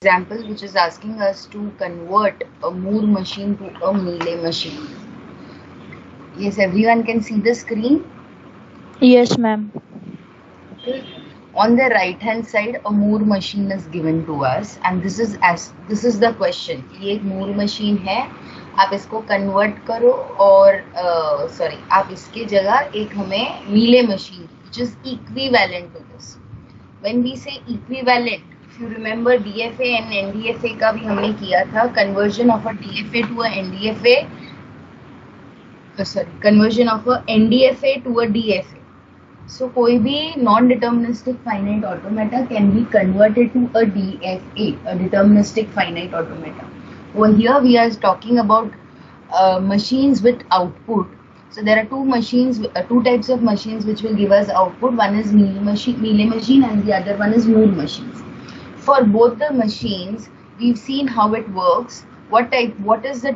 example which is asking us to convert a Moore machine to a Mealy machine. Yes, everyone can see the screen. Yes, ma'am. Okay. On the right hand side, a Moore machine is given to us, and this is the question. ये एक Moore machine है, आप इसको convert करो और sorry, आप इसके जगह एक हमें Mealy machine which is equivalent to this. When we say equivalent, if you remember DFA and NDFA का भी हमने किया था, conversion of a DFA to a NDFA, conversion of a NDFA to a DFA. So कोई भी non-deterministic finite automata can be converted to a DFA, a deterministic finite automata. Over here we are talking about machines with output. So there are two types of machines which will give us output. One is Mealy machine and the other one is Moore machines. For both the machines, we've seen how it works. What is the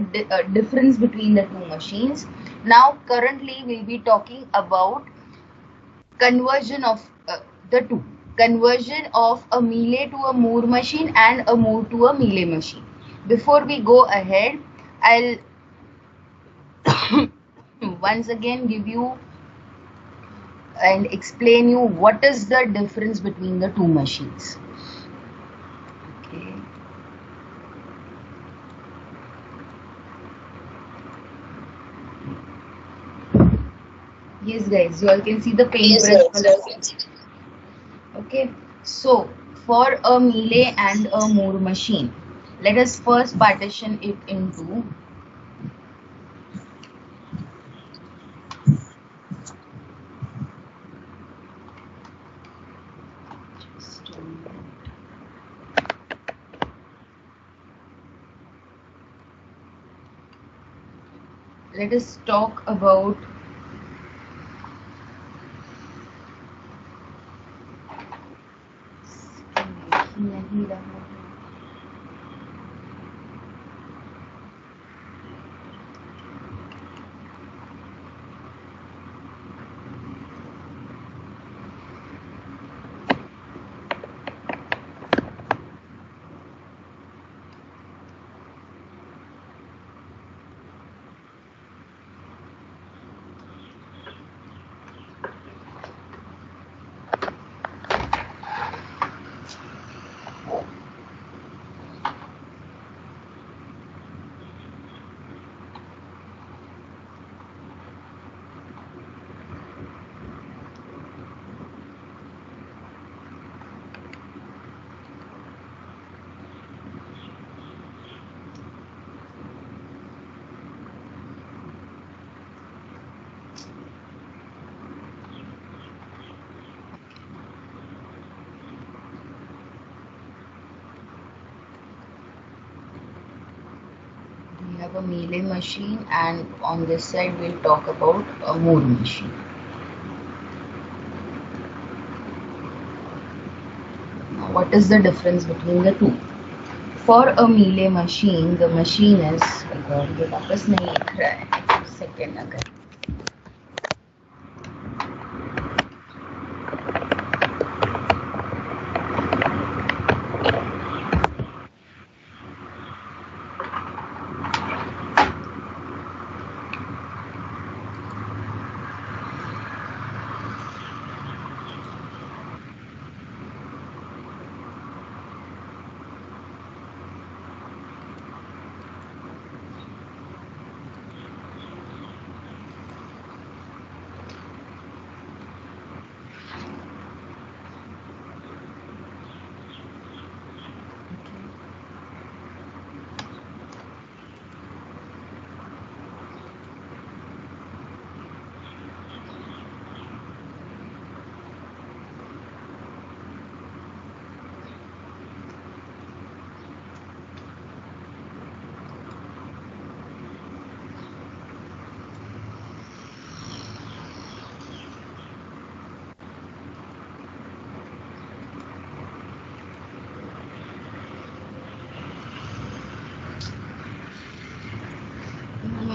difference between the two machines? Now currently we'll be talking about conversion of conversion of a Mealy to a Moore machine and a Moore to a Mealy machine. Before we go ahead, I'll once again give you and explain you what is the difference between the two machines. Okay. Yes guys, you all can see the paintbrush. Okay, so for a Mealy and a Moore machine, let us first partition it into let us talk about a Mealy machine, and on this side we'll talk about a Moore machine. Now, what is the difference between the two? For a Mealy machine, the machine is ये वापस नहीं लिख रहा है second अगर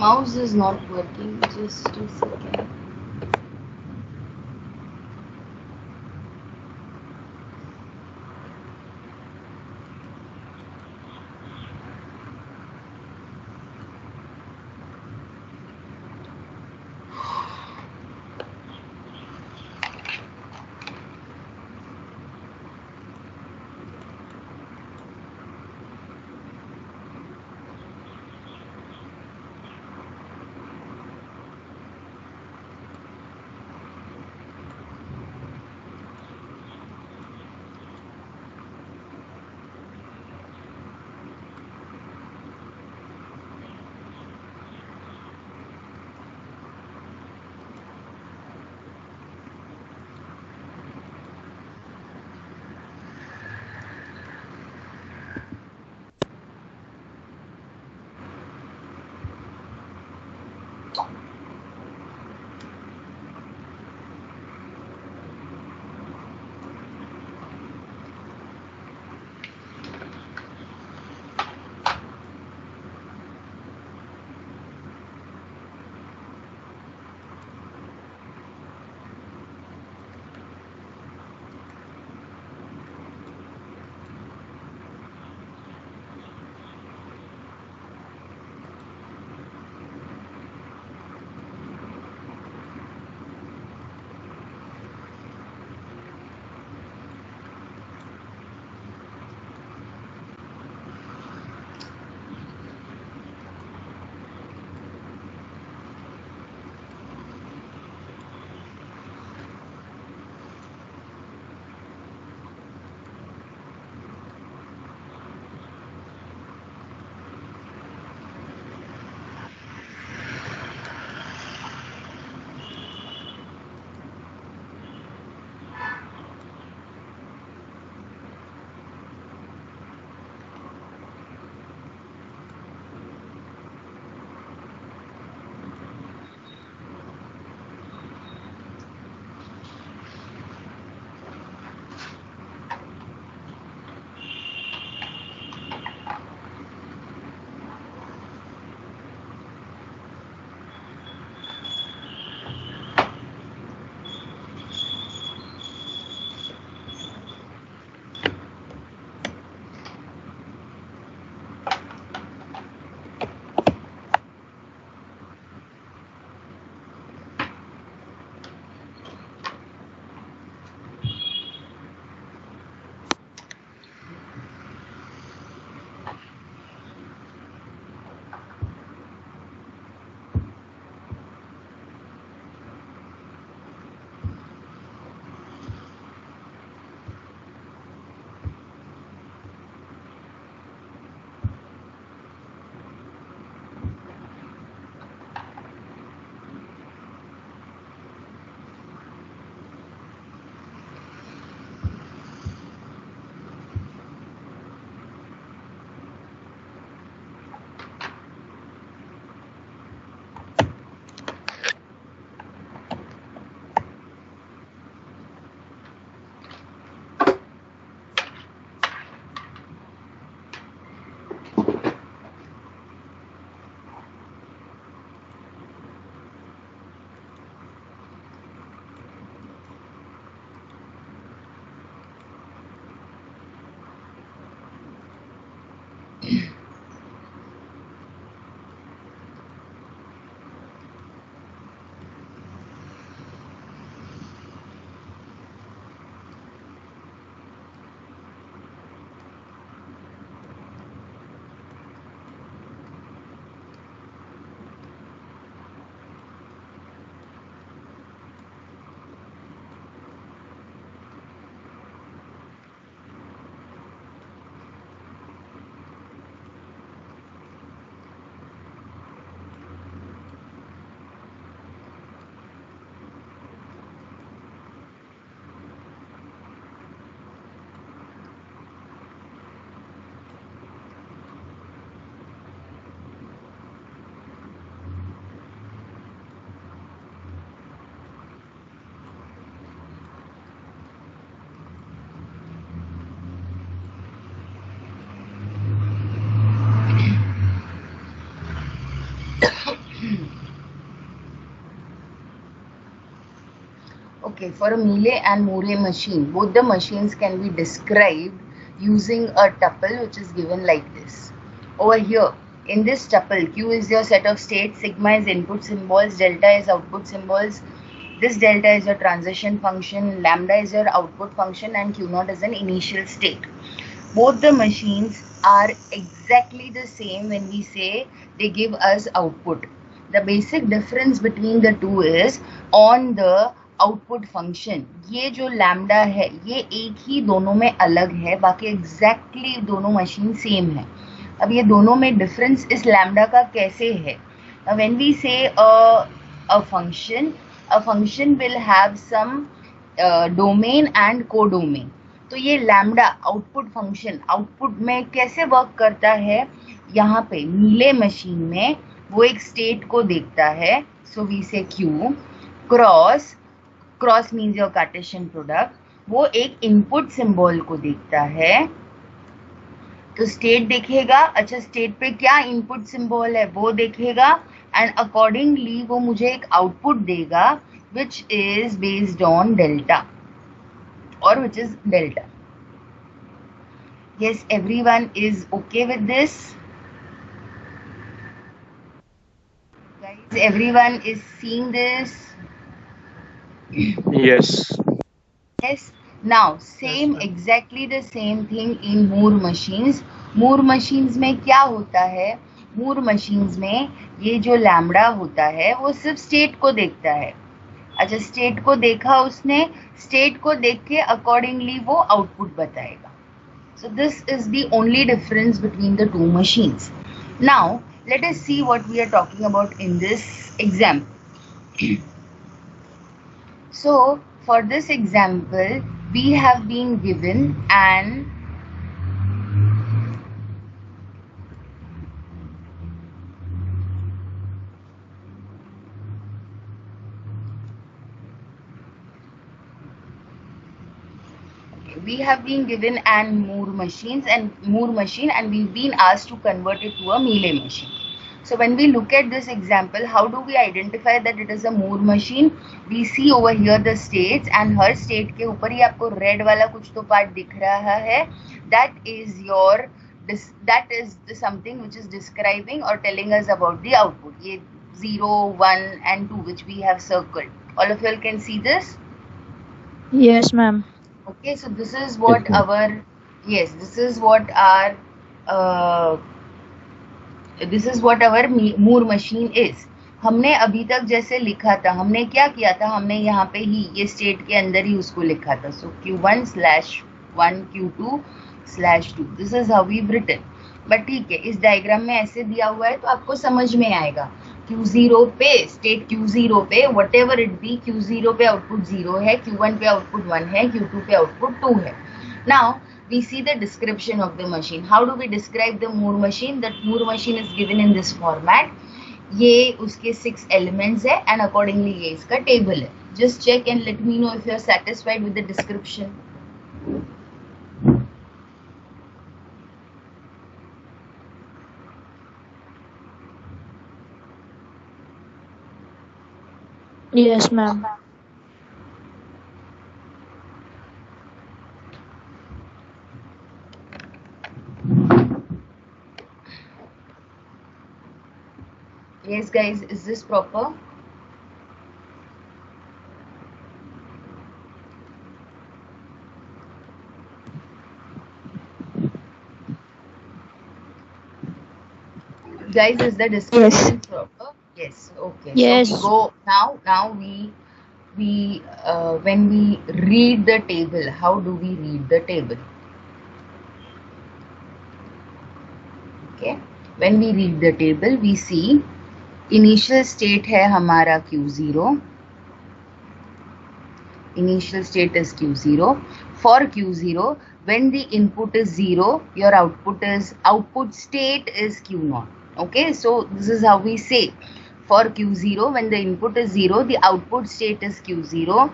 mouse is not working, just a second. Okay, for a Mealy and Moore machine, both the machines can be described using a tuple which is given like this. Over here, in this tuple, Q is your set of states, sigma is input symbols, delta is output symbols. This delta is your transition function, lambda is your output function, and Q naught is an initial state. Both the machines are exactly the same when we say they give us output. The basic difference between the two is on the output function. ये जो lambda है ये एक ही दोनों में अलग है, बाकी एग्जैक्टली दोनों मशीन सेम है. अब ये दोनों में डिफरेंस इस लैम्डा का कैसे है? When we say a function will have some domain and codomain. तो ये लैम्डा आउटपुट फंक्शन आउटपुट में कैसे वर्क करता है? यहाँ पे नीले मशीन में वो एक स्टेट को देखता है, सो वी से Q. Cross means your Cartesian product. वो एक इनपुट सिंबल को देखता है, तो स्टेट देखेगा. अच्छा, स्टेट पे क्या इनपुट सिंबल है वो देखेगा, एंड अकॉर्डिंगली वो मुझे एक आउटपुट देगा which is based on delta or which is delta. Yes, everyone is okay with this? Guys, everyone is seeing this? Yes. Yes. Now, same, yes, exactly the same thing in Moore machines. Moore machines में क्या होता है? Moore machines में ये जो lambda होता है वो सिर्फ स्टेट को देखता है. अच्छा, स्टेट को देखा उसने, स्टेट को देख के अकॉर्डिंगली वो आउटपुट बताएगा. So this is the only difference between the two machines. Now let us see what we are talking about in this example. So for this example we have been given an Moore machine and we've been asked to convert it to a Mealy machine. So when we look at this example, how do we identify that it is a Moore machine? We see over here the states, and her state के ऊपर ही आपको red वाला कुछ तो part दिख रहा है. That is something which is describing or telling us about the output. ये 0, 1 and 2 which we have circled. All of you all can see this? Yes, ma'am. Okay, so this is what our Moore machine is. हमने अभी तक जैसे लिखा था, हमने क्या किया था, हमने यहाँ पे ही ये स्टेट के अंदर ही उसको लिखा था. So Q1/1 Q2/2. This is how we've written. But ठीक है, इस डायग्राम में ऐसे दिया हुआ है तो आपको समझ में आएगा. Q0 पे स्टेट Q0 पे what ever it be, Q0 पे आउटपुट 0 है, Q1 पे आउटपुट 1 है, Q2 पे आउटपुट 2 है. Now we see the description of the machine. How do we describe the Moore machine? The Moore machine is given in this format. ये उसके 6 elements है and accordingly ये इसका table है. Just check and let me know if you are satisfied with the description. Yes, ma'am. Yes, guys, is this proper? Guys, is the Yes. description proper? Yes. Okay. So we Yes. go now. Now we when we read the table, how do we read the table? Okay. When we read the table, we see initial state है हमारा Q0. Initial state is Q0. For Q0, when the input is 0, your output state is Q0. Okay, so this is how we say. For Q0, when the input is 0, the output state is Q0.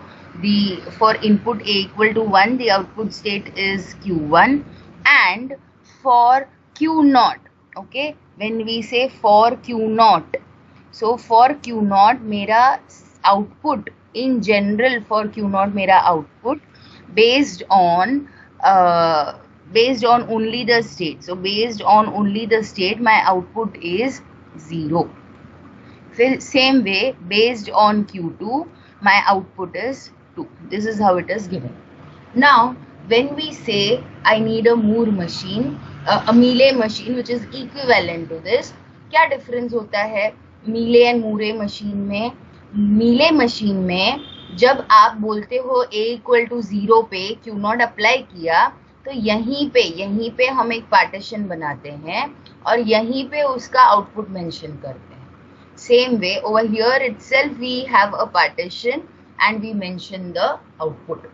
For input A equal to 1, the output state is Q1. And for Q0, okay, when we say for Q0, so for Q0 मेरा output in general, for Q0 मेरा output based on only the state. So based on only the state, my output is 0. Same way, based on Q2, my output is 2. This is how it is given. Now, when we say I need a Moore machine, a Mealy machine which is equivalent to this, क्या difference होता है Mealy and Moore machine में? Mealy machine में जब आप बोलते हो A equal to 0 पे Q0 अप्लाई किया, तो यहीं पे हम एक पार्टीशन बनाते हैं और यहीं पे उसका आउटपुट मेंशन करते हैं. Same way, over here itself we have a partition and we mention the output.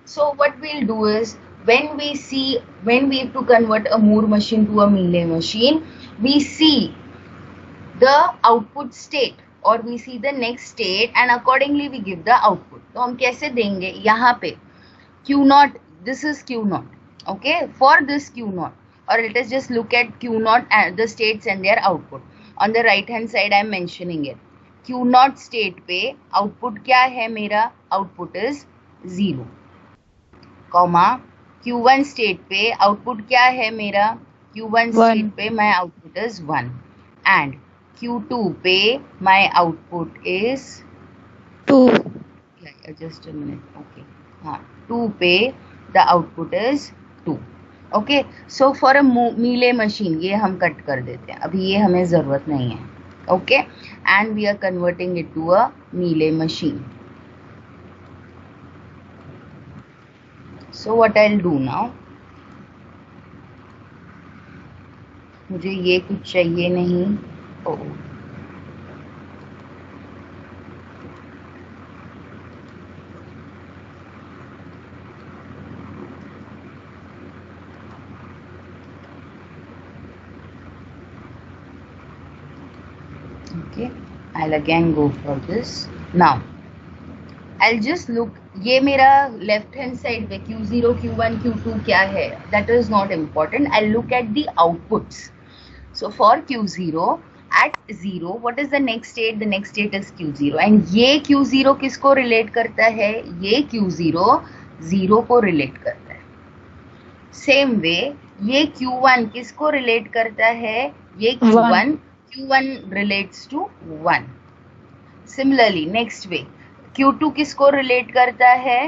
So what we'll do is, when we have to convert a Moore machine to a Mealy machine, we see the output state or we see the next state and accordingly we give the output. तो हम कैसे देंगे? यहाँ पे Q0, this is Q0, okay, for this Q0, or let us just look at Q0 and the states and their output. On the right hand side I am mentioning it. Q0 state पे output क्या है मेरा? Output is 0. Comma Q1 state पे output क्या है मेरा? Q1 state पे my output is 1 and Q2 पे my output is 2. Just a minute. Okay, हाँ, 2 पे the output is 2. Okay, so for a Mealy machine ये हम कट कर देते हैं, अभी ये हमें ज़रूरत नहीं है. Okay, and we are converting it to a Mealy machine. So what I'll do now, मुझे ये कुछ चाहिए नहीं. Oh. Okay, I'll again go for this. Now I'll just look, ये मेरा लेफ्ट हैंड साइड पे Q0, Q1, Q2 क्या है, that is not important. I'll look at the outputs. So for Q0, at 0, what is the next state? The next state is Q0. And ये Q0 किसको relate करता है? ये Q0 0 को relate करता है. Same way, ये Q1 किसको relate करता है? ये Q1 relates to 1. Similarly, next way, Q2 किसको relate करता है?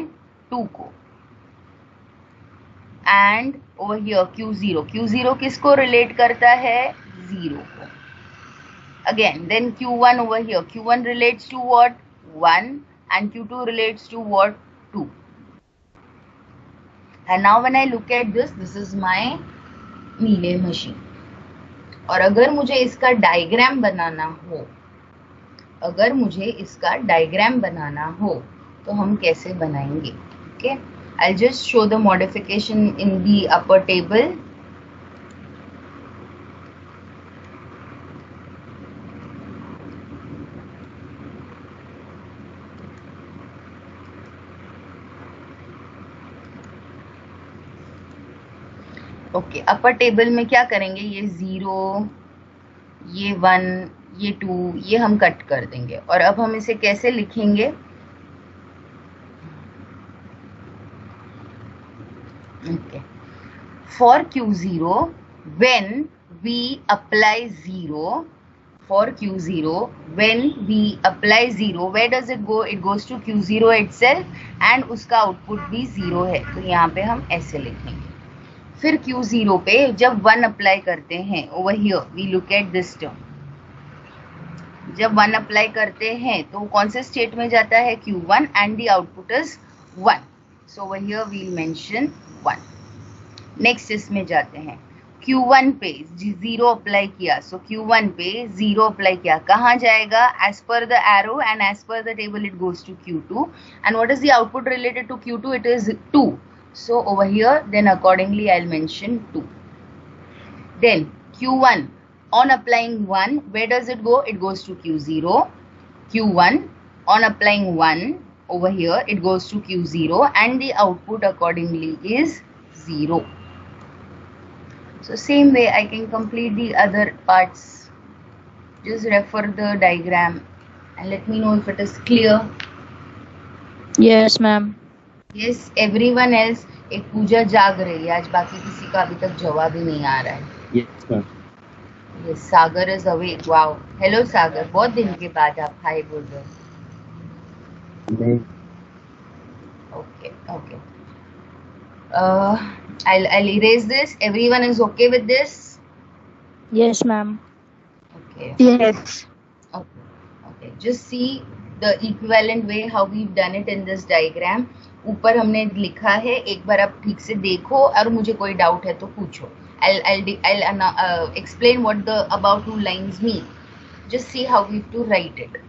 2 को. And over here Q0 किसको relate करता है? 0 को. Again, then Q1 over here, Q1 relates to what? 1 and Q2 relates to what? 2. And now when I look at this is my Mealy machine. और अगर मुझे इसका डायग्राम बनाना हो तो हम कैसे बनाएंगे? Okay, I'll just show the modification in the upper table. Okay, upper table में क्या करेंगे? ये 0, ये 1, ये 2, ये हम कट कर देंगे. और अब हम इसे कैसे लिखेंगे? Okay. For Q0, when we apply 0, for Q0, when we apply 0, where does it go? It goes to Q0 itself and उसका आउटपुट भी 0 है, तो यहाँ पे हम ऐसे लिखेंगे. फिर Q0 पे जब 1 अप्लाई करते हैं, over here we look at this term. जब 1 अप्लाई करते हैं तो कौन से स्टेट में जाता है? Q1 and the output is 1. So over here we mention 1. Next इसमें जाते हैं, Q1 पे 0 अप्लाई किया, सो Q1 पे 0 अप्लाई किया, कहाँ जाएगा? As per the arrow and as per the table it goes to Q2. And what is the output related to Q2? It is 2. So over here then accordingly I will mention 2. Then Q1 on applying 1, where does it go? It goes to Q0. Q1 on applying 1 over here, it goes to Q0 and the output accordingly is 0. So same way I can complete the other parts. Just refer the diagram and let me know if it is clear. Yes, ma'am. Yes, everyone else. एक पूजा जाग रही है आज, बाकी किसी का अभी तक जवाब ही नहीं आ रहा है. Yes, ma'am. Yes, Sagar is awake. Wow. Hello Sagar, बहुत दिन के बाद आप हाय बोल रहे हो. Okay, okay. I'll erase this. Everyone is okay with this? Yes, ma'am. Okay. Yes. Okay. Okay. Just see the equivalent way how we've done it in this diagram. ऊपर हमने लिखा है, एक बार आप ठीक से देखो और मुझे कोई डाउट है तो पूछो. I'll explain what the above 2 lines mean. Just see how we have to write it.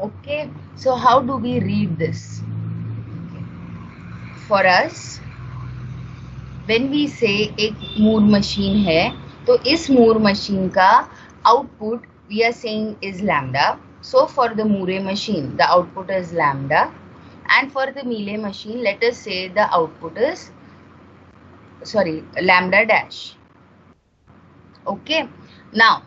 Okay, so how do we read this? Okay. For us, when we say एक मूर मशीन है, तो इस मूर machine का output we are saying is lambda. So for the Moore machine, the output is lambda, and for the Mealy machine, let us say the output is lambda dash. Okay, now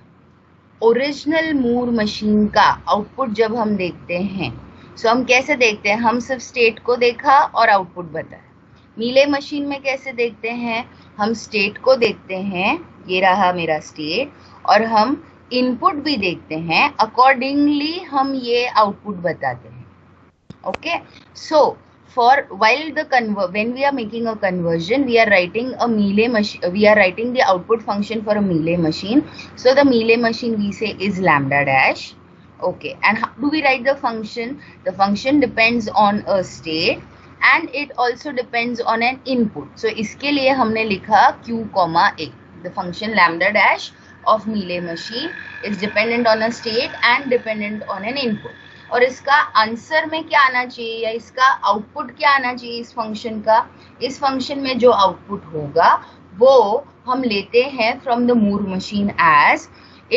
original Moore machine का output जब हम देखते हैं, सो हम कैसे देखते हैं? हम सिर्फ स्टेट को देखा और आउटपुट बताया. मीले मशीन में कैसे देखते हैं? हम स्टेट को देखते हैं, ये रहा मेरा स्टेट, और हम इनपुट भी देखते हैं, अकॉर्डिंगली हम ये आउटपुट बताते हैं. Okay, so when we are making a conversion, we are writing a Mealy machine. We are writing the output function for a Mealy machine. So the Mealy machine we say is lambda dash. Okay, and how do we write the function? The function depends on a state and it also depends on an input. So इसके लिए हमने लिखा q, a. The function lambda dash of Mealy machine is dependent on a state and dependent on an input. और इसका answer में क्या आना चाहिए या इसका आउटपुट क्या आना चाहिए इस फंक्शन का? इस फंक्शन में जो आउटपुट होगा वो हम लेते हैं from the Moore machine as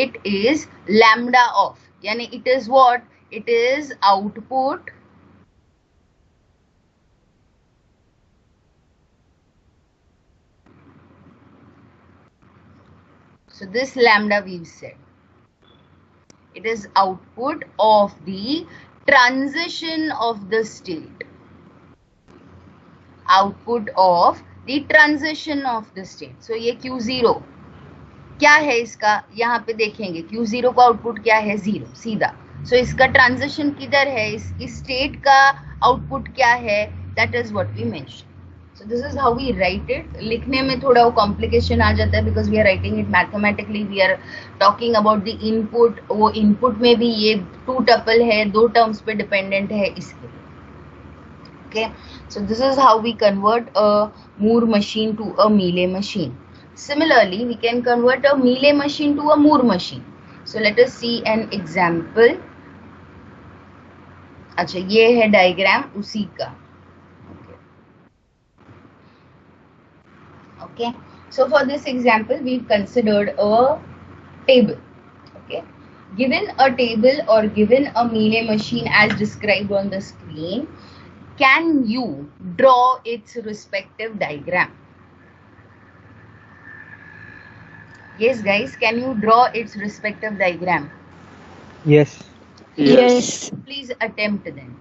it is lambda of, यानी it is what? It is output so this lambda we've said it is output of the transition of the state. Output of the transition of the state. So ये Q0 क्या है इसका? यहाँ पे देखेंगे Q0 का output क्या है? 0 सीधा. So इसका ट्रांजिशन किधर है? इस स्टेट का आउटपुट क्या है? That is what we mentioned. So this is how we write it. लिखने में थोड़ा वो complication आ जाता है because we are writing it mathematically. We are talking about the input. वो input में भी ये 2 tuple है, 2 terms पे dependent है इसके. Okay. So this is how we convert a Moore machine to a Mealy machine. Similarly, we can convert a Mealy machine to a Moore machine. So let us see an example. अच्छा, ये है diagram उसी का. Okay. So for this example, we've considered a table. Okay. Given a table or given a Mealy machine as described on the screen, can you draw its respective diagram? Yes, guys, can you draw its respective diagram? Yes. Yes. Please attempt then.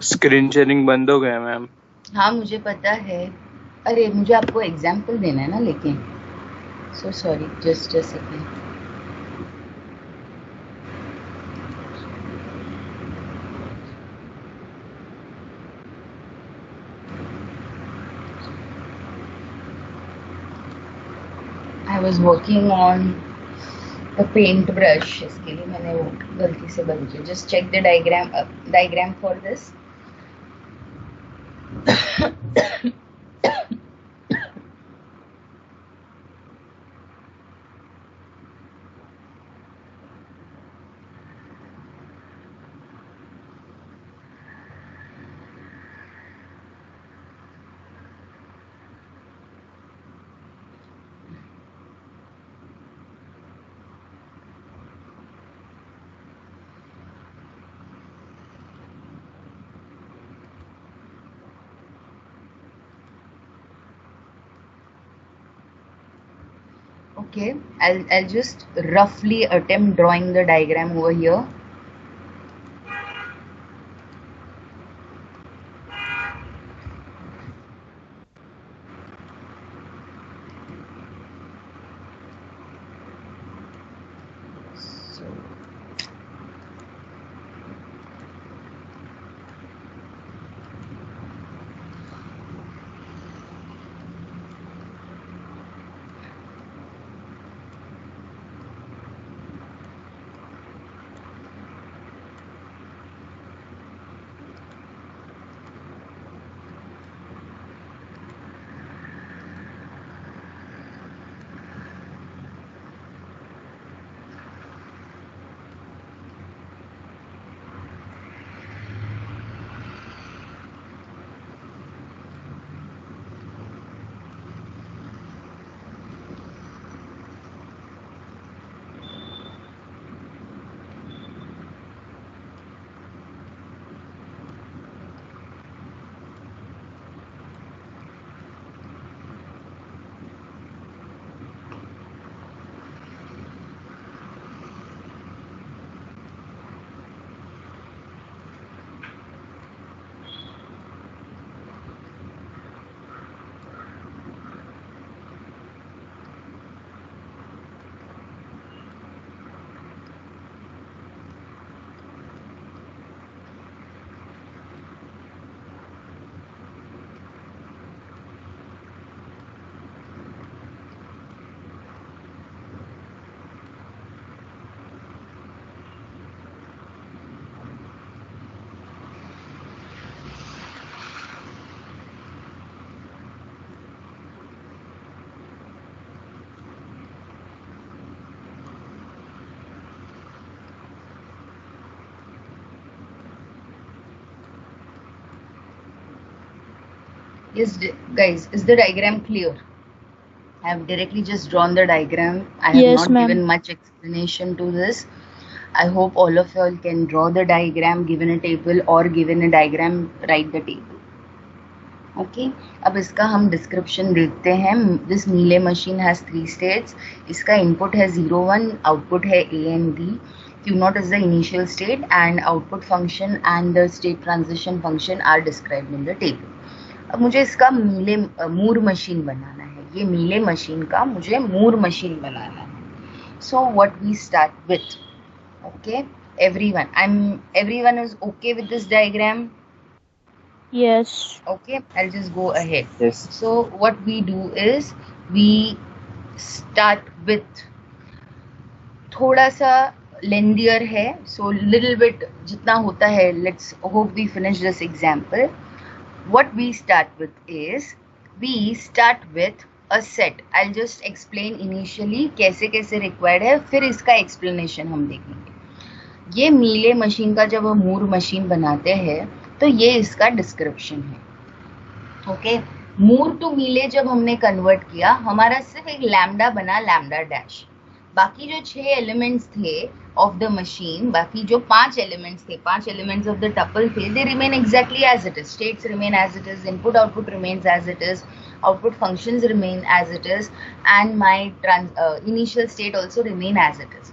Screen sharing बंद हो गया ma'am. हाँ, मुझे पता है. अरे, मुझे आपको एग्जाम्पल देना है ना, लेकिन so sorry, just a second. I was working on the paintbrush. इसके लिए मैंने वो गलती से बंद किया. Just check the diagram for this. Okay, I'll just roughly attempt drawing the diagram over here. So, Yes, guys, is the diagram clear? I have directly just drawn the diagram. I have Yes, not ma'am. given much explanation to this. I hope all of you all can draw the diagram, given a table or given a diagram, write the table. Okay, अब इसका हम description देखते हैं. This Mealy machine has 3 states. इसका input है 0 1, output है A and B. Q0 is the initial state and output function and the state transition function are described in the table. अब मुझे इसका मूर मशीन बनाना है. ये मीले मशीन का मुझे मूर मशीन बनाना है. So what we start with? Okay, everyone is okay with this diagram? Yes. Okay, I'll just go ahead. Yes. So what we do is we start with थोड़ा सा lengthier है, so little bit जितना होता है. Let's hope we finish this example. What we start with is we start with a set. I'll just explain initially कैसे कैसे required है, फिर इसका explanation हम देखेंगे. ये मीले मशीन का जब हम मूर मशीन बनाते हैं तो ये इसका डिस्क्रिप्शन है. ओके, मूर टू मीले जब हमने कन्वर्ट किया, हमारा सिर्फ एक लैम्डा बना, लैम्डा डैश. बाकी जो 6 एलिमेंट्स थे ऑफ द मशीन, बाकी जो 5 एलिमेंट्स थे, 5 एलिमेंट्स ऑफ द टपल थे, they remain exactly as it is. States remain as it is, input output remains as it is, output functions remain as it is, and my initial state also remain as it is.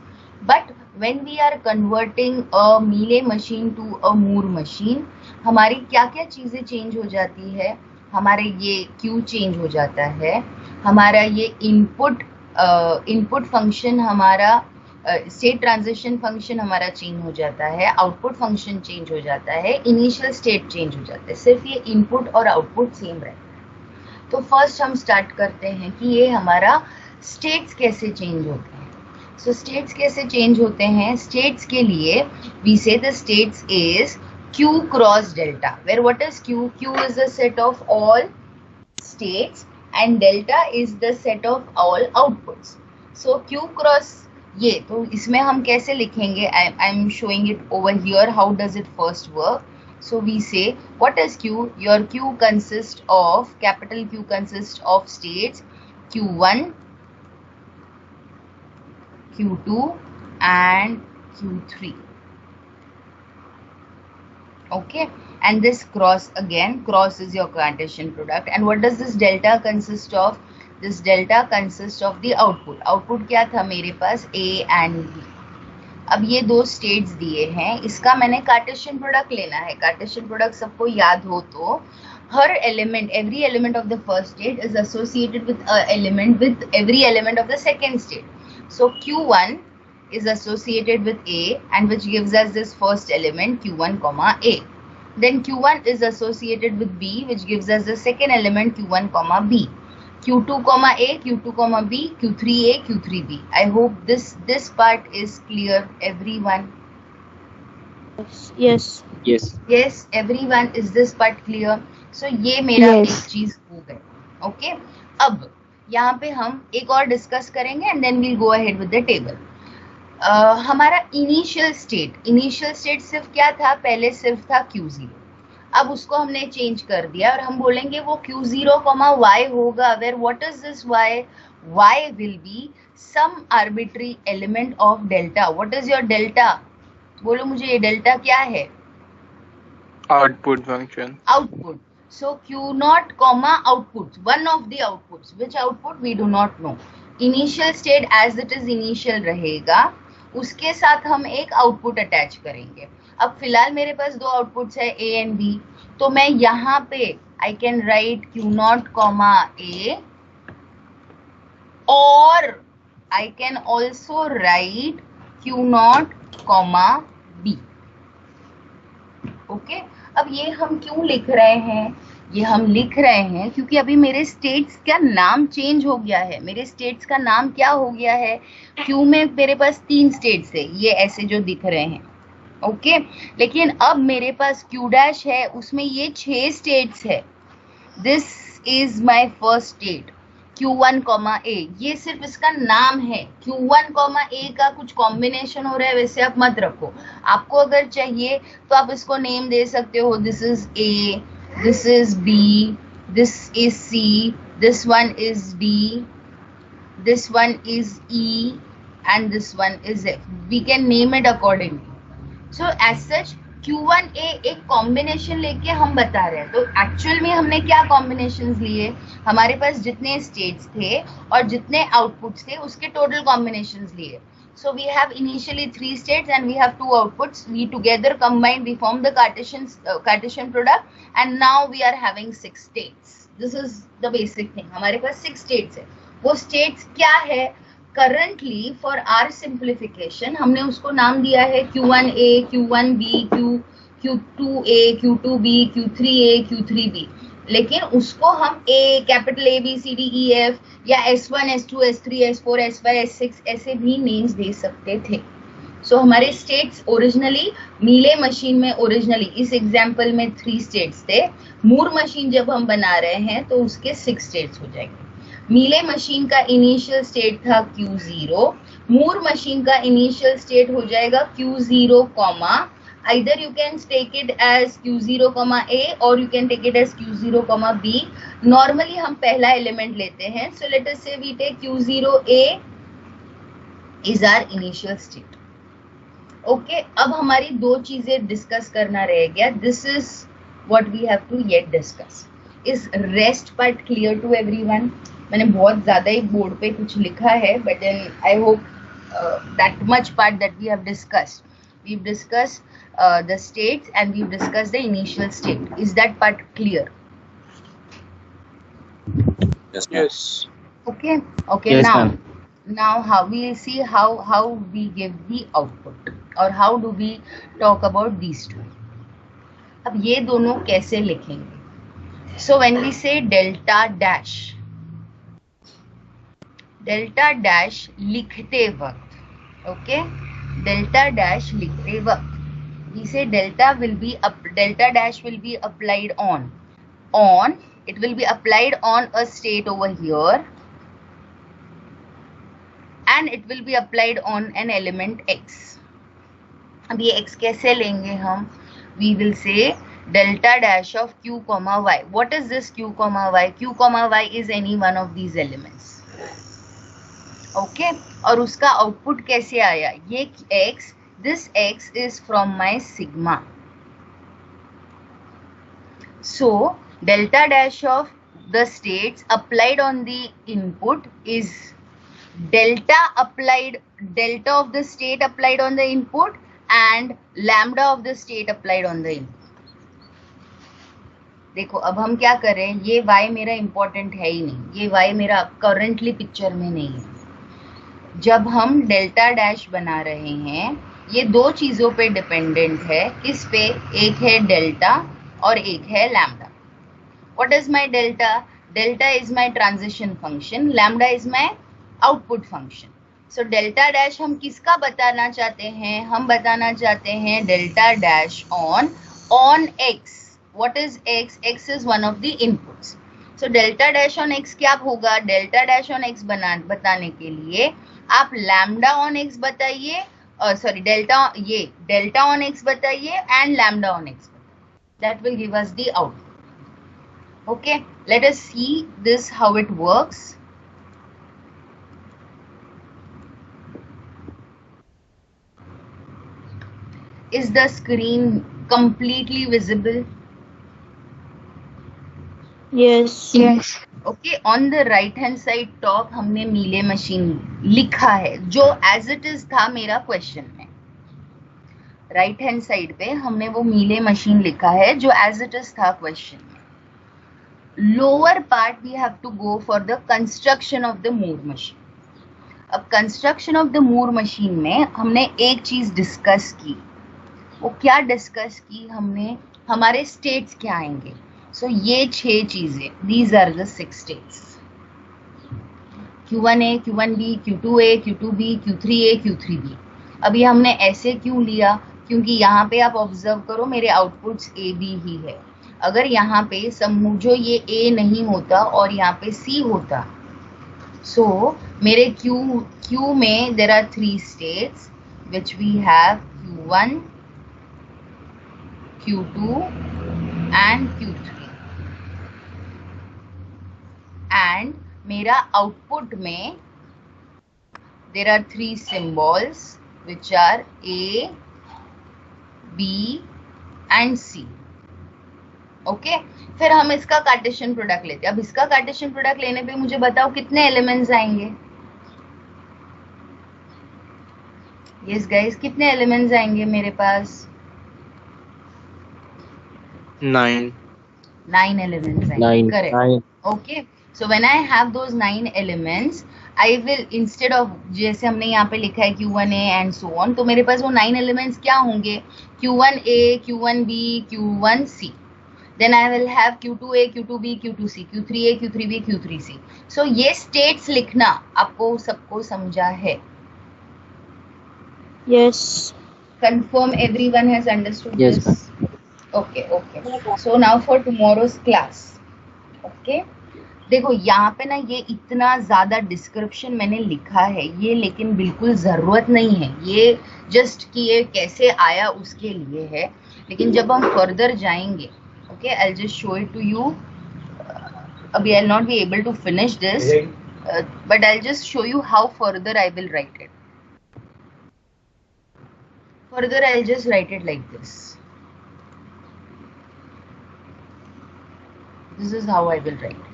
But when we are converting a Mealy machine to a Moore machine, हमारी क्या क्या चीज़ें change हो जाती है. हमारे ये Q change हो जाता है, हमारा ये इनपुट फंक्शन, हमारा स्टेट ट्रांजिशन फंक्शन हमारा चेंज हो जाता है, आउटपुट फंक्शन चेंज हो जाता है, इनिशियल स्टेट चेंज हो जाता है. सिर्फ ये इनपुट और आउटपुट सेम रहता है. तो फर्स्ट हम स्टार्ट करते हैं कि ये हमारा स्टेट्स कैसे चेंज होते हैं. सो स्टेट्स कैसे चेंज होते हैं? स्टेट्स के लिए we say the states is Q cross delta, where what is Q? Q is the set of all states and delta is the set of all outputs. So Q cross ये, तो इसमें हम कैसे लिखेंगे? I am showing it over here. How does it first work? So we say, what is Q? Your Q consists of, capital Q consists of states Q1, Q2 and Q3. Okay, and this cross, again cross is your Cartesian product. And what does this delta consist of? This delta consists of the output. Output क्या था मेरे पास? A and B. अब ये दो states दिए हैं, इसका मैंने कार्टेशियन प्रोडक्ट लेना है. कार्टेशियन प्रोडक्ट सबको याद हो तो हर element, every element of the first state is associated with every element of the second state. So Q1 is associated with A, and which gives us this first element Q1 comma A. Then Q1 is associated with B, which gives us the second element Q1 comma B. Q2 comma A, Q2 comma B, Q3A, Q3B. I hope this part is clear, everyone. Yes. Yes. Yes, everyone, is this part clear? So ये मेरा Yes. एक चीज हो गई. Okay, अब यहाँ पे हम एक और डिस्कस करेंगे and then we'll go ahead with the table. हमारा इनिशियल स्टेट सिर्फ क्या था? पहले सिर्फ था Q0. अब उसको हमने चेंज कर दिया और हम बोलेंगे वो Q0, y होगा. Where what is this y? y will be some arbitrary element of delta. What is your delta? बोलो मुझे, ये डेल्टा क्या है? Output function. Output. So Q0 comma outputs, one of the outputs. Which output? We do not know. Initial state as it is initial रहेगा, उसके साथ हम एक आउटपुट अटैच करेंगे. अब फिलहाल मेरे पास दो आउटपुट्स है A एंड B, तो मैं यहाँ पे I can write Q0 comma A, और I can also write Q0 comma B. Okay, अब ये हम क्यों लिख रहे हैं? ये हम लिख रहे हैं क्योंकि अभी मेरे स्टेट्स का नाम चेंज हो गया है. मेरे स्टेट्स का नाम क्या हो गया है? क्यू में मेरे पास 3 स्टेट्स है, ये ऐसे जो दिख रहे हैं. ओके, लेकिन अब मेरे पास Q डैश है, उसमें ये 6 स्टेट्स है. This is my first state Q1 comma A. ये सिर्फ इसका नाम है. Q1 कॉमा A का कुछ कॉम्बिनेशन हो रहा है, वैसे आप मत रखो. आपको अगर चाहिए तो आप इसको नेम दे सकते हो. This is A, this is B, this is C, this one is D, this one is E, and this one is F. We can name it accordingly. So as such Q1A एक combination लेके हम बता रहे हैं. तो actual में हमने क्या कॉम्बिनेशंस लिए, हमारे पास जितने स्टेट्स थे और जितने आउटपुट्स थे उसके टोटल कॉम्बिनेशंस लिए. So we have initially 3 states and we have 2 outputs. We together combined, we form the Cartesian product, and now we are having 6 states. This is the basic thing. हमारे पास 6 states है. वो states क्या है? Currently for our simplification हमने उसको नाम दिया है Q1A, Q1B, Q2A, Q2B, Q3A, Q3B. लेकिन उसको हम capital A B C D E F या S1, S2, S3, S4, S5, S6 ऐसे भी नेम्स दे सकते थे. सो हमारे स्टेट्स ओरिजिनली मीले मशीन में ओरिजिनली इस एग्जाम्पल में 3 स्टेट्स थे. मूर मशीन जब हम बना रहे हैं तो उसके 6 स्टेट्स हो जाएंगे. मीले मशीन का इनिशियल स्टेट था Q0. मूर मशीन का इनिशियल स्टेट हो जाएगा Q0, either you can take it as Q0, A or you can take it as Q0, B. Normally हम पहला एलिमेंट लेते हैं. So let us say we take Q0A is our initial state. Okay, अब हमारी 2 चीजें discuss करना रह गया. This is what we have to yet discuss. Is rest part clear to everyone? मैंने बहुत ज़्यादा ही बोर्ड पे कुछ लिखा है, but then I hope that much part that we have discussed. We've discussed the states and we've discussed the initial state. Is that part clear? Yes. Yes. Okay. Yes, Now, ma'am. now how we see how we give the output or how do we talk about these two. अब ये दोनों कैसे लिखेंगे? So when we say delta dash लिखते वक्त, okay, delta dash लिखते वक्त, we say delta dash will be applied on, it will be applied on a state over here and it will be applied on an element X. अब ये X कैसे लेंगे हम? We will say delta dash of Q, Y. What is this Q, Y? Q, Y is any one of these elements. Okay, और उसका output कैसे आया? ये X, this X is from my sigma. So delta dash of the states applied on the input is delta of the state applied on the input and lambda of the state applied on the input. देखो अब हम क्या करें, ये y मेरा important है ही नहीं, ये y मेरा करंटली पिक्चर में नहीं है. जब हम डेल्टा डैश बना रहे हैं ये 2 चीजों पे डिपेंडेंट है. किस पे? एक है डेल्टा और एक है lambda. What is my delta? Delta is my transition function, lambda is my output function. So delta dash हम किसका बताना चाहते हैं? हम बताना चाहते हैं delta dash on x. What is x? X is one of the inputs. So delta dash on x क्या होगा? डेल्टा डैश ऑन x बताने के लिए आप लैम्डा ऑन x बताइए, सॉरी डेल्टा ऑन x बताइए and lambda on x. That will give us the output. Okay, let us see this how it works. Is the screen completely visible? Yes. Okay, on the right hand side top हमने Mealy machine लिखा है जो as it is था मेरा question में. Right hand side पे हमने वो मीले मशीन लिखा है जो एज इट इज था क्वेश्चन में. Lower part we have to go for the construction of the Moore machine. अब construction of the Moore machine में हमने एक चीज डिस्कस की. वो क्या डिस्कस की हमने? हमारे स्टेट्स क्या आएंगे. सो ये 6 चीजें, these are the 6 states. Q1A, Q1B, Q2A, Q2B, Q3A, Q3B. अब ये हमने ऐसे क्यों लिया? क्योंकि यहाँ पे आप ऑब्जर्व करो मेरे आउटपुट्स A B ही है. अगर यहाँ पे समझो ये A नहीं होता और यहाँ पे C होता, सो मेरे Q में there are 3 states which we have Q1, Q2 and Q3. मेरा आउटपुट में there are 3 symbols which are A, B and C. Okay फिर हम इसका कार्टेशियन प्रोडक्ट लेते हैं. अब इसका कार्टेशियन प्रोडक्ट लेने पे मुझे बताओ कितने एलिमेंट्स आएंगे. यस गाइस, कितने एलिमेंट्स आएंगे मेरे पास? 9. 9 elements आएंगे. Correct. Okay, so when I have those 9 elements, I will, instead of जैसे हमने यहाँ पे लिखा है Q1A and so on, तो मेरे पास वो 9 elements क्या होंगे? Q1A, Q1B, Q1C. Then I will have Q2A, Q2B, Q2C, Q3A, Q3B, Q3C. So ये states लिखना आपको सबको समझा है? Yes. Confirm everyone has understood Yes, this? Okay, okay. So now for tomorrow's class. Okay. देखो यहाँ पे ना ये इतना ज़्यादा डिस्क्रिप्शन मैंने लिखा है ये, लेकिन बिल्कुल ज़रूरत नहीं है. ये जस्ट कि ये कैसे आया उसके लिए है. लेकिन जब हम फर्दर जाएंगे, okay, I will just show it to you. अभी I will not be able to finish this, but I will just show you how further I will write it. Further I will just write it like this. This is how I will write.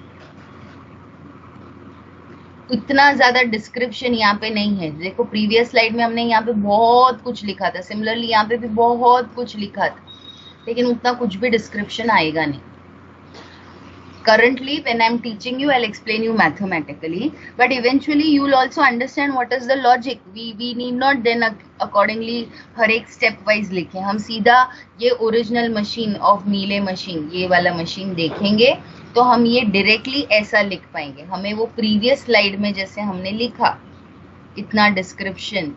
इतना ज्यादा description यहाँ पे नहीं है. देखो previous slide में हमने यहाँ पे बहुत कुछ लिखा था, सिमिलरली यहाँ पे भी बहुत कुछ लिखा था, लेकिन उतना कुछ भी डिस्क्रिप्शन आएगा नहीं. Currently, when I'm teaching you, I'll explain you mathematically, but eventually you will also understand what is the logic. We need not then accordingly हर एक step wise लिखें. हम सीधा ये original machine of मीले machine, ये वाला machine देखेंगे तो हम ये directly ऐसा लिख पाएंगे. हमें वो previous slide में जैसे हमने लिखा, इतना description,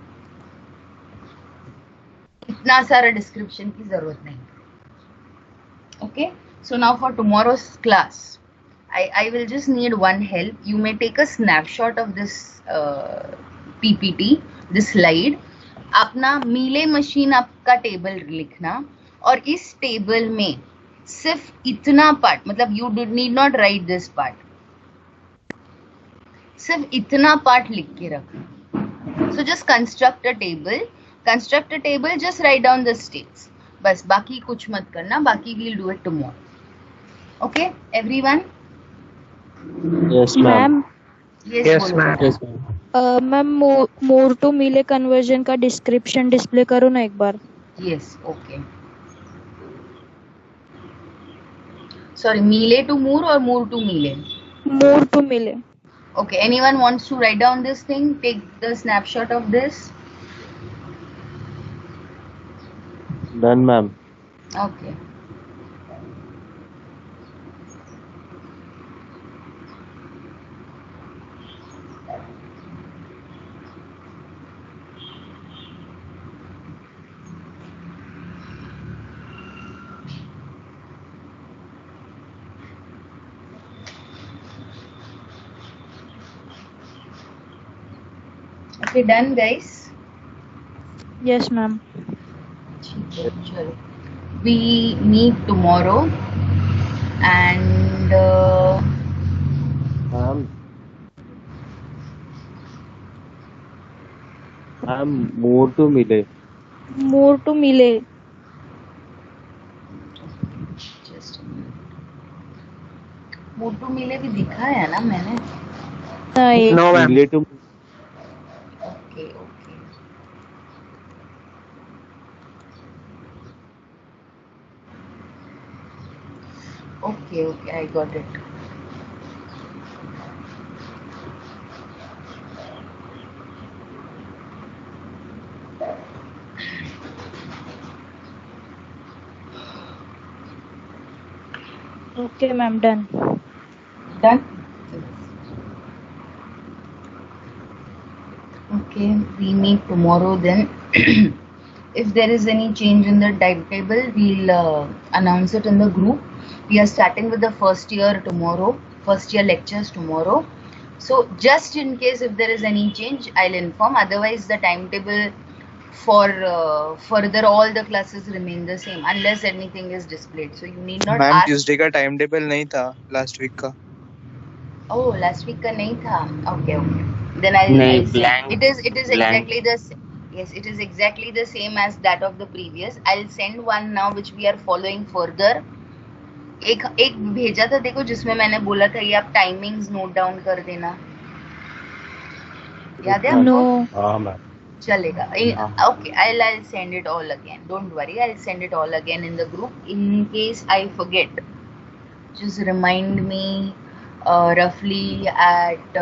इतना सारा description की जरूरत नहीं. Okay, so now for tomorrow's class, I will just need one help. You may take a snapshot of this PPT, this slide. अपना मीले मशीन आपका टेबल लिखना और इस टेबल में सिर्फ इतना पार्ट, मतलब you need not write this part, सिर्फ इतना पार्ट लिख के रखना. So just construct a table, just write down the states. बस बाकी कुछ मत करना, बाकी we'll do it tomorrow. Okay, everyone? Yes, ma'am. Yes, ma'am. Yes, ma'am. Ma'am more to Mealy conversion का डिस्क्रिप्शन डिस्प्ले करो ना एक बार. Yes, okay. Sorry, मीले to moor or moor to मीले? मोर टू मीले. Okay, anyone wants to write down this thing? Take the snapshot of this. Done, ma'am. Okay. Okay, done guys? Yes, ma'am. चलो. We meet tomorrow and Ma'am. Ma'am, more to मिले. मोर to मीले. just a minute. मोटू मिले भी दिखाया ना मैंने. नहीं. No, ma'am. मिले to Okay, okay. Okay, okay, I got it. Okay, ma'am, done. Done? Okay, we meet tomorrow then. If there is any change in the timetable, we'll announce it in the group. We are starting with the first year tomorrow, first year lectures tomorrow. So just in case if there is any change, I'll inform. Otherwise, the timetable for further all the classes remain the same unless anything is displayed. So you need not ma'am ask. Tuesday का time table नहीं था last week का. Oh, last week का नहीं था. Okay, okay. Then I'll नहीं, send. blank. It is Blank. exactly yes, it is exactly the same as that of the previous. I'll send one now which we are following further. एक भेजा था देखो जिसमें मैंने बोला था ये आप टाइमिंग्स नोट डाउन कर देना. याद है आपको? No. हाँ मैम. चलेगा. Okay, I'll send it all again. Don't worry, I'll send it all again in the group. In case I forget, just remind me roughly at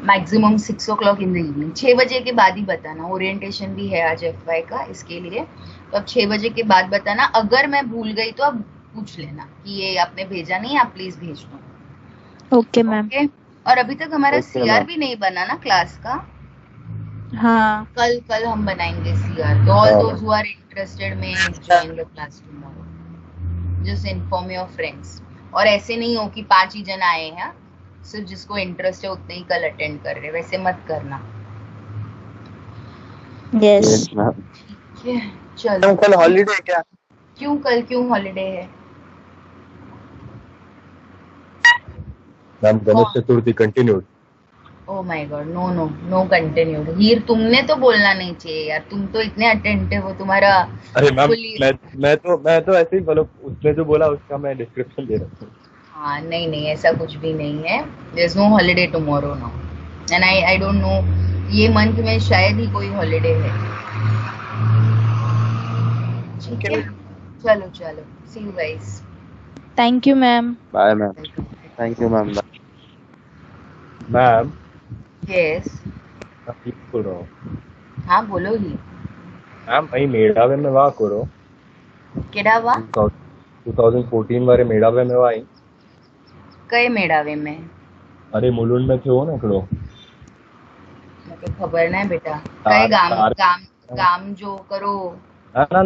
maximum 6 o'clock in the evening. 6 बजे के बाद ही बताना. Orientation भी है आज FY का, इसके लिए तो अब 6 बजे के बाद बताना. अगर मैं भूल गई तो आप पूछ लेना कि ये आपने भेजा नहीं, आप प्लीज भेज दो. Okay ma'am. ओके. और अभी तक हमारा Okay, CR ma'am. भी नहीं बना ना क्लास का. हाँ. कल हम बनाएंगे CR. तो all those who are interested में join the class tomorrow. Just inform your friends. और ऐसे नहीं हो कि 5 ही जन आए हैं, सिर्फ जिसको इंटरेस्ट है उतने ही कल अटेंड कर रहे. वैसे मत करना. Yes. Yes ma'am. ठीक है. चलो. कल हॉलीडे है क्या? क्यों हॉलीडे है? Ma'am Ganesh Chaturthi continued. Oh my God. No continued. हीर तुमने तो बोलना नहीं चाहिए यार. तुम तो इतने अटेंटिव हो. तुम्हारा अरे मैम fully- मैं तो ऐसे ही मतलब उसने जो बोला उसका मैं डिस्क्रिप्शन दे रहा हूँ. हाँ नहीं ऐसा कुछ भी नहीं है. There is no holiday tomorrow now. And I don't know ये मंथ में शायद ही कोई हॉलीडे है. ठीक है. चलो. See you guys. Thank you ma'am. Bye ma'am. Thank you ma'am. Ma'am yes. मैं ठीक बोल रहा हूँ. हाँ बोलो ही. मैम અહીં મેળાવે મેં વા કરો केड़ा वा 2014 વારે મેળાવે મેં વા અહીં. कई मेड़ावे में? अरे मुलुंड में थियो ને એકડો. मुझे खबर नहीं बेटा. कई गाम जो करो. ના